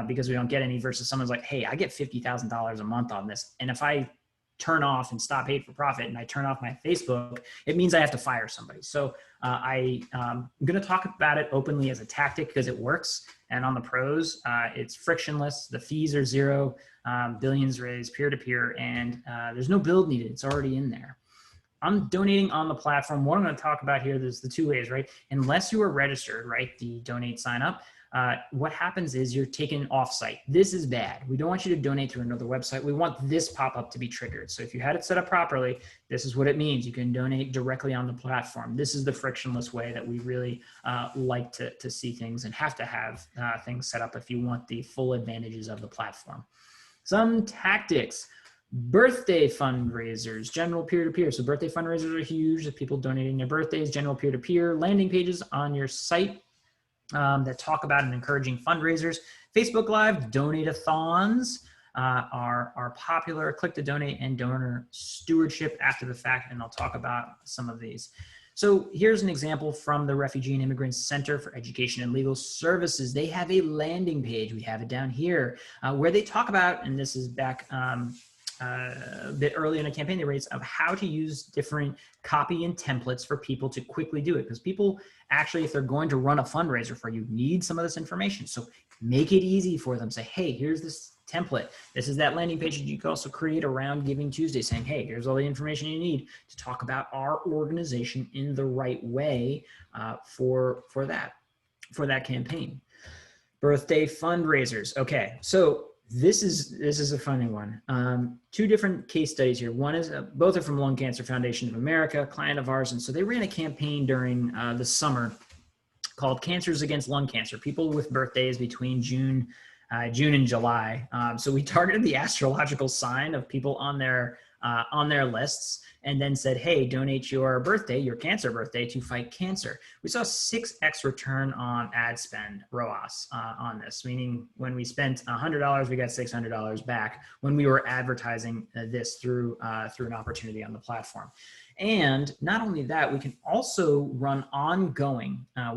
because we don't get any, versus someone's like, hey, I get $50,000 a month on this. And if I turn off and stop hate for profit and I turn off my Facebook, it means I have to fire somebody. So I'm going to talk about it openly as a tactic because it works. And on the pros, it's frictionless. The fees are 0, billions raised peer-to-peer, and there's no build needed. It's already in there. I'm donating on the platform. What I'm going to talk about here, there's the 2 ways, right? Unless you are registered, right, the donate sign up, what happens is you're taken offsite. This is bad. We don't want you to donate through another website. We want this pop-up to be triggered. So if you had it set up properly, this is what it means. You can donate directly on the platform. This is the frictionless way that we really like to see things and have to have things set up if you want the full advantages of the platform. Some tactics. Birthday fundraisers, general peer-to-peer. So birthday fundraisers are huge. If people donating their birthdays, general peer-to-peer, landing pages on your site that talk about and encouraging fundraisers. Facebook Live donate-a-thons are popular. Click to donate and donor stewardship after the fact, and I'll talk about some of these. So here's an example from the Refugee and Immigrant Center for Education and Legal Services. They have a landing page. We have it down here where they talk about, and this is back a bit early in a campaign, the rates of how to use different copy and templates for people to quickly do it. Because people actually, if they're going to run a fundraiser for you, need some of this information. So make it easy for them. Say, hey, here's this template. This is that landing page that you can also create around GivingTuesday, saying, hey, here's all the information you need to talk about our organization in the right way for that campaign. Birthday fundraisers. Okay, so this is a funny one. Two different case studies here. One is both are from Lung Cancer Foundation of America, a client of ours, and so they ran a campaign during the summer called Cancers Against Lung Cancer. People with birthdays between June and July. So we targeted the astrological sign of people on their lists, and then said, hey, donate your birthday, your cancer birthday, to fight cancer. We saw 6x return on ad spend, ROAS, on this, meaning when we spent $100, we got $600 back when we were advertising this through an opportunity on the platform. And not only that, we can also run ongoing ads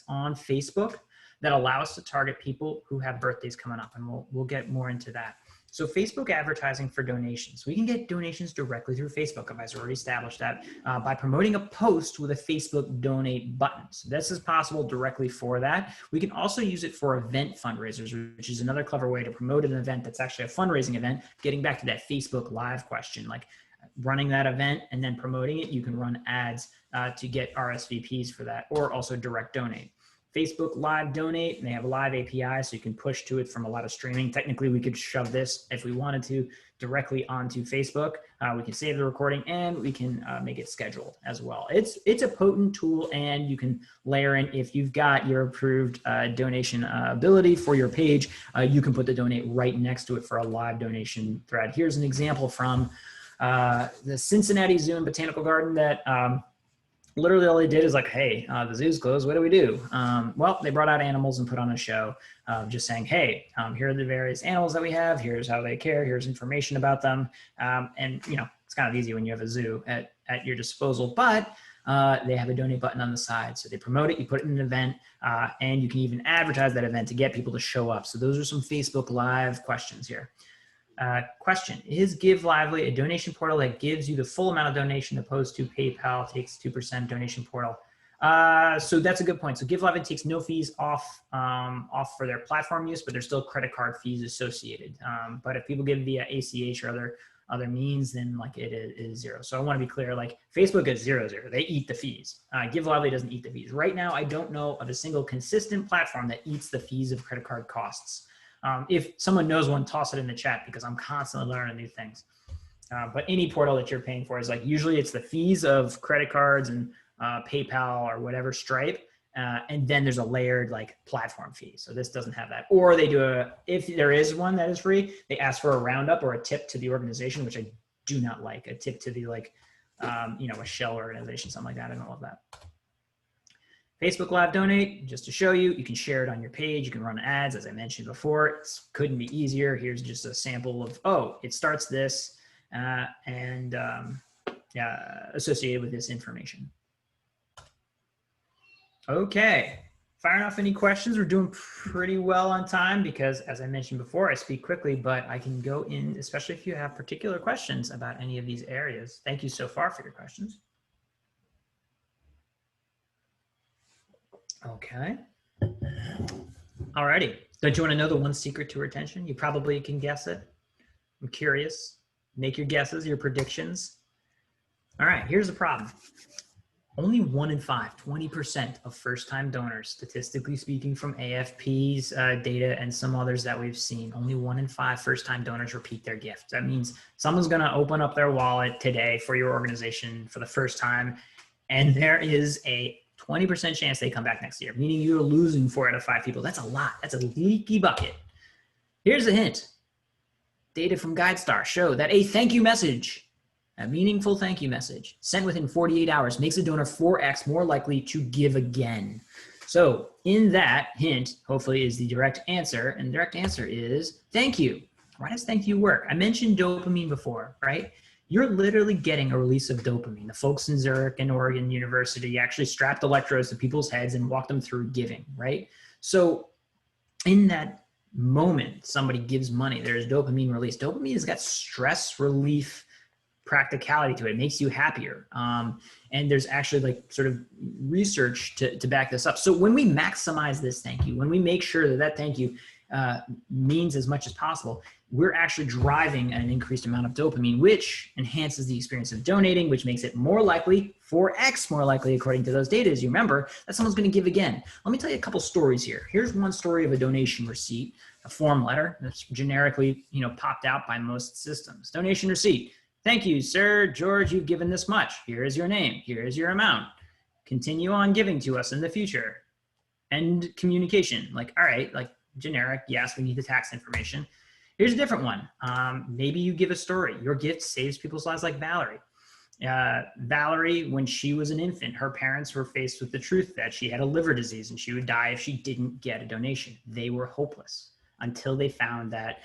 on Facebook that allow us to target people who have birthdays coming up, and we'll get more into that. So Facebook advertising for donations. We can get donations directly through Facebook. I've already established that by promoting a post with a Facebook donate button. So this is possible directly for that. We can also use it for event fundraisers, which is another clever way to promote an event that's actually a fundraising event. Getting back to that Facebook Live question, like running that event and then promoting it, you can run ads to get RSVPs for that, or also direct donate. Facebook Live Donate, and they have a live API, so you can push to it from a lot of streaming. Technically, we could shove this, if we wanted to, directly onto Facebook. We can save the recording, and we can make it scheduled as well. It's a potent tool, and you can layer in, if you've got your approved donation ability for your page, you can put the donate right next to it for a live donation thread. Here's an example from the Cincinnati Zoo and Botanical Garden that literally all they did is like, hey, the zoo's closed, what do we do? Well, they brought out animals and put on a show, just saying, hey, here are the various animals that we have, here's how they care, here's information about them. And you know, it's kind of easy when you have a zoo at your disposal, but they have a donate button on the side. So they promote it, you put it in an event, and you can even advertise that event to get people to show up. So those are some Facebook Live questions here. Question, is Give Lively a donation portal that gives you the full amount of donation opposed to PayPal takes 2% donation portal? So that's a good point. So Give Lively takes no fees off for their platform use, but there's still credit card fees associated. But if people give via ACH or other means, then like it is zero. So I want to be clear, like Facebook is 0-0. They eat the fees. Give Lively doesn't eat the fees. Right now, I don't know of a single consistent platform that eats the fees of credit card costs. If someone knows one, toss it in the chat, because I'm constantly learning new things. But any portal that you're paying for is like, usually it's the fees of credit cards and PayPal or whatever, Stripe. And then there's a layered like platform fee. So this doesn't have that. Or they do if there is one that is free, they ask for a roundup or a tip to the organization, which I do not like. A tip to the like, a shell organization, something like that. I don't love that. Facebook Live Donate, just to show you, you can share it on your page. You can run ads, as I mentioned before. It couldn't be easier. Here's just a sample of, oh, it starts this associated with this information. Okay, firing off any questions. We're doing pretty well on time because, as I mentioned before, I speak quickly, but I can go in, especially if you have particular questions about any of these areas. Thank you so far for your questions. Okay. Alrighty. Don't you want to know the one secret to retention? You probably can guess it. I'm curious. Make your guesses, your predictions. All right, here's the problem. Only 1 in 5, 20% of first-time donors, statistically speaking, from AFP's data and some others that we've seen, only 1 in 5 first-time donors repeat their gift. That means someone's going to open up their wallet today for your organization for the first time, and there is a 20% chance they come back next year, meaning you're losing 4 out of 5 people. That's a lot. That's a leaky bucket. Here's a hint. Data from GuideStar show that a thank you message, a meaningful thank you message sent within 48 hours makes a donor 4x more likely to give again. So in that hint, hopefully, is the direct answer. And the direct answer is thank you. Why does thank you work? I mentioned dopamine before, right? You're literally getting a release of dopamine. The folks in Zurich and Oregon University actually strapped electrodes to people's heads and walked them through giving, right? So in that moment somebody gives money, there's dopamine release. Dopamine has got stress relief practicality to it. It makes you happier. And there's actually like sort of research to back this up. So when we maximize this thank you, when we make sure that that thank you means as much as possible, we're actually driving an increased amount of dopamine, which enhances the experience of donating, which makes it more likely, 4x more likely, according to those data, as you remember, that someone's going to give again. Let me tell you a couple stories here. Here's one story of a donation receipt, a form letter that's generically, popped out by most systems. Donation receipt. Thank you, sir. George, you've given this much. Here is your name. Here is your amount. Continue on giving to us in the future. End communication. Like, all right, like generic. Yes, we need the tax information. Here's a different one. Maybe you give a story. Your gift saves people's lives, like Valerie. Valerie, when she was an infant, her parents were faced with the truth that she had a liver disease and she would die if she didn't get a donation. They were hopeless until they found that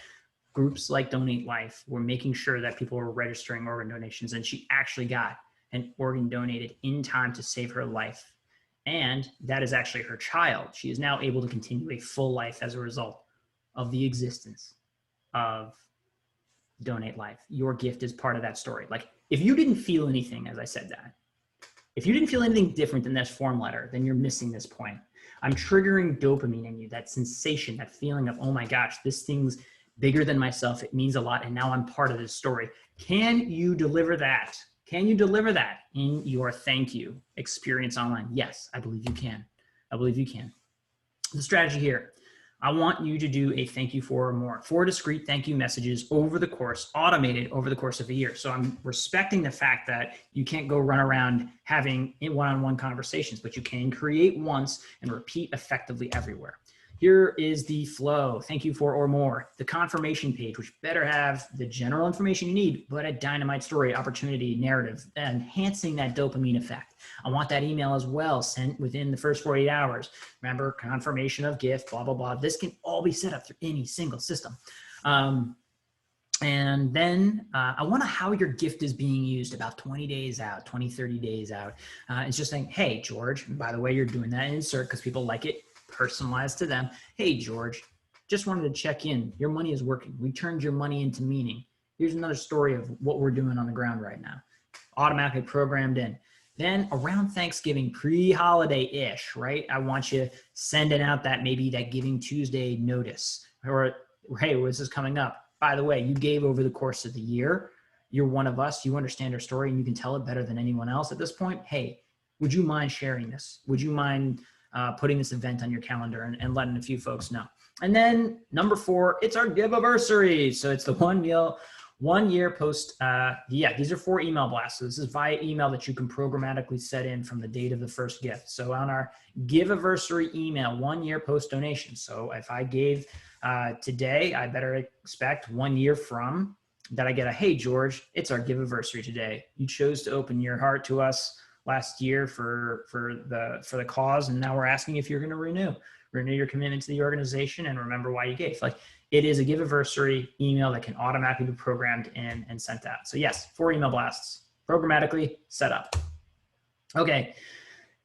groups like Donate Life were making sure that people were registering organ donations, and she actually got an organ donated in time to save her life. And that is actually her child. She is now able to continue a full life as a result of the existence of Donate Life. Your gift is part of that story. Like, if you didn't feel anything, as I said that, if you didn't feel anything different than this form letter, then you're missing this point. I'm triggering dopamine in you, that sensation, that feeling of, oh my gosh, this thing's bigger than myself. It means a lot. And now I'm part of this story. Can you deliver that? Can you deliver that in your thank you experience online? Yes, I believe you can. I believe you can. The strategy here, I want you to do a thank you for or more, 4 discrete thank you messages over the course, automated over the course of a year. So I'm respecting the fact that you can't go run around having one-on-one conversations, but you can create once and repeat effectively everywhere. Here is the flow. Thank you for or more. The confirmation page, which better have the general information you need, but a dynamite story, opportunity, narrative, enhancing that dopamine effect. I want that email as well, sent within the first 48 hours. Remember, confirmation of gift, blah, blah, blah. This can all be set up through any single system. And then I want to how your gift is being used about 20 days out, 20, 30 days out. It's just saying, hey, George, and by the way, you're doing that insert because people like it. Personalized to them. Hey, George, just wanted to check in. Your money is working. We turned your money into meaning. Here's another story of what we're doing on the ground right now. Automatically programmed in. Then around Thanksgiving, pre-holiday-ish, right? I want you sending out that maybe that GivingTuesday notice. Or, hey, this is coming up. By the way, you gave over the course of the year. You're one of us. You understand our story and you can tell it better than anyone else at this point. Hey, would you mind sharing this? Would you mind putting this event on your calendar and letting a few folks know? And then number 4, it's our Giveversary. So it's the 1 year post. These are 4 email blasts. So this is via email that you can programmatically set in from the date of the first gift. So on our Giveversary email, 1 year post donation. So if I gave today, I better expect 1 year from that I get a, hey, George, it's our Giveversary today. You chose to open your heart to us last year for the cause, and now we're asking if you're going to renew your commitment to the organization and remember why you gave. Like, it is a Giveversary email that can automatically be programmed in and sent out. So yes, 4 email blasts programmatically set up. Okay,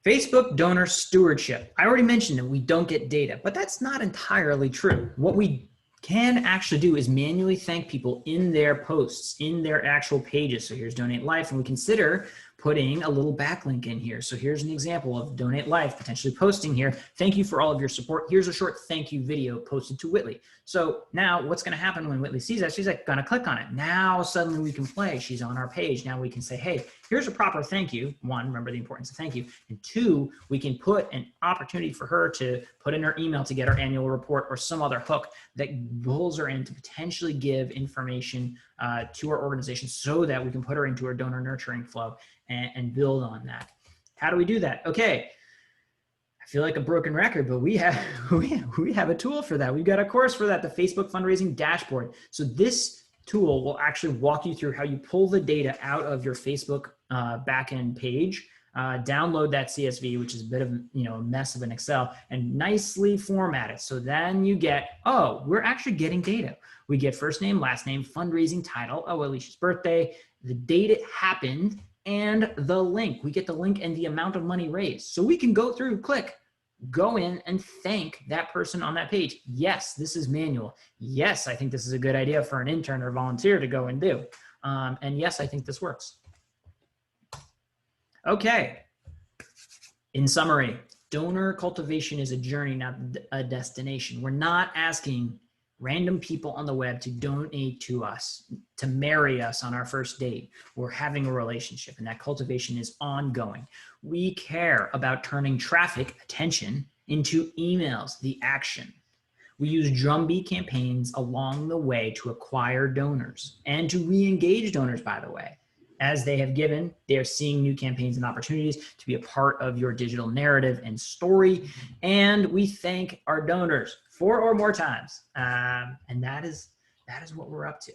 Facebook donor stewardship. I already mentioned that we don't get data, but that's not entirely true. What we can actually do is manually thank people in their posts, in their actual pages. So here's Donate Life, and we consider putting a little backlink in here. So here's an example of Donate Life potentially posting here. Thank you for all of your support. Here's a short thank you video posted to Whitley. So now what's going to happen when Whitley sees that? She's like going to click on it. Now suddenly we can play. She's on our page. Now we can say, hey, here's a proper thank you. One, remember the importance of thank you. And two, we can put an opportunity for her to put in her email to get her annual report or some other hook that pulls her in to potentially give information to our organization so that we can put her into our donor nurturing flow and build on that. How do we do that? Okay. I feel like a broken record, but we have a tool for that. We've got a course for that, the Facebook Fundraising Dashboard. So this tool will actually walk you through how you pull the data out of your Facebook backend page, download that CSV, which is a bit of a mess of an Excel, and nicely format it. So then you get, oh, we're actually getting data. We get first name, last name, fundraising title, oh, Alicia's birthday, the date it happened, and the link. We get the link and the amount of money raised. So we can go through, go in and thank that person on that page. Yes, this is manual. Yes, I think this is a good idea for an intern or volunteer to go and do. And yes, I think this works. Okay. In summary, donor cultivation is a journey, not a destination. We're not asking random people on the web to donate to us, to marry us on our first date. We're having a relationship, and that cultivation is ongoing. We care about turning traffic, attention, into emails, the action. We use drumbeat campaigns along the way to acquire donors and to re-engage donors, by the way. As they have given, they are seeing new campaigns and opportunities to be a part of your digital narrative and story. And we thank our donors 4 or more times. And that is what we're up to.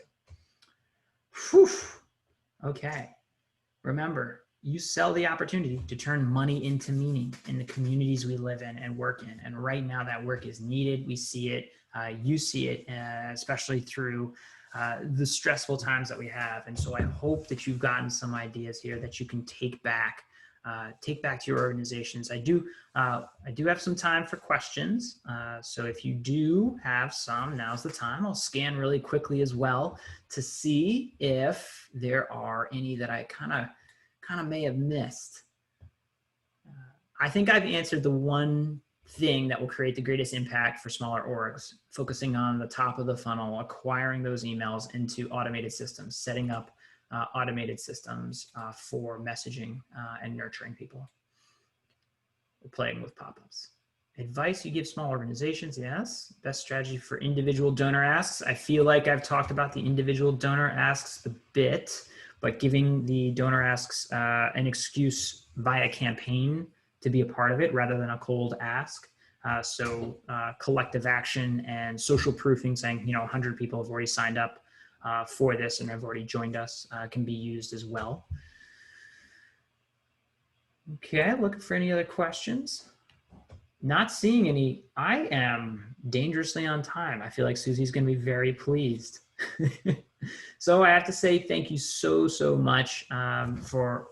Whew. Okay. Remember, you sell the opportunity to turn money into meaning in the communities we live in and work in. And right now that work is needed. We see it. You see it, especially through the stressful times that we have. And so I hope that you've gotten some ideas here that you can take back to your organizations. I do have some time for questions. So if you do have some, now's the time. I'll scan really quickly as well to see if there are any that I kind of may have missed. I think I've answered the one thing that will create the greatest impact for smaller orgs, focusing on the top of the funnel, acquiring those emails into automated systems, setting up automated systems for messaging and nurturing people. We're playing with pop-ups. Advice you give small organizations, yes. Best strategy for individual donor asks. I feel like I've talked about the individual donor asks a bit, but giving the donor asks an excuse via campaign to be a part of it rather than a cold ask. So collective action and social proofing, saying, 100 people have already signed up for this and have already joined us, can be used as well. Okay, looking for any other questions? Not seeing any. I am dangerously on time. I feel like Susie's going to be very pleased. So I have to say thank you so much for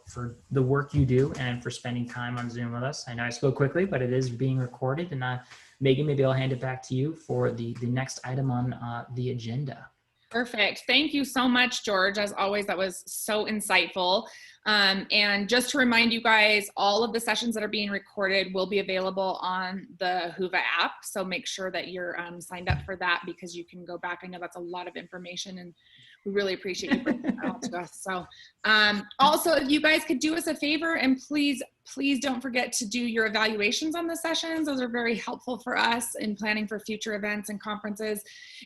the work you do and for spending time on Zoom with us. I know I spoke quickly, but it is being recorded. And Megan, maybe I'll hand it back to you for the next item on the agenda. Perfect. Thank you so much, George. As always, that was so insightful. And just to remind you guys, all of the sessions that are being recorded will be available on the Whova app. So make sure that you're signed up for that, because you can go back. I know that's a lot of information, and we really appreciate you bringing that all to us. So also, if you guys could do us a favor, and please don't forget to do your evaluations on the sessions. Those are very helpful for us in planning for future events and conferences.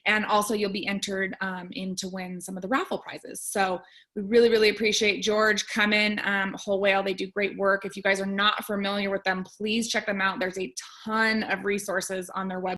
And also you'll be entered in to win some of the raffle prizes. So we really appreciate George coming, Whole Whale. They do great work. If you guys are not familiar with them, please check them out. There's a ton of resources on their website.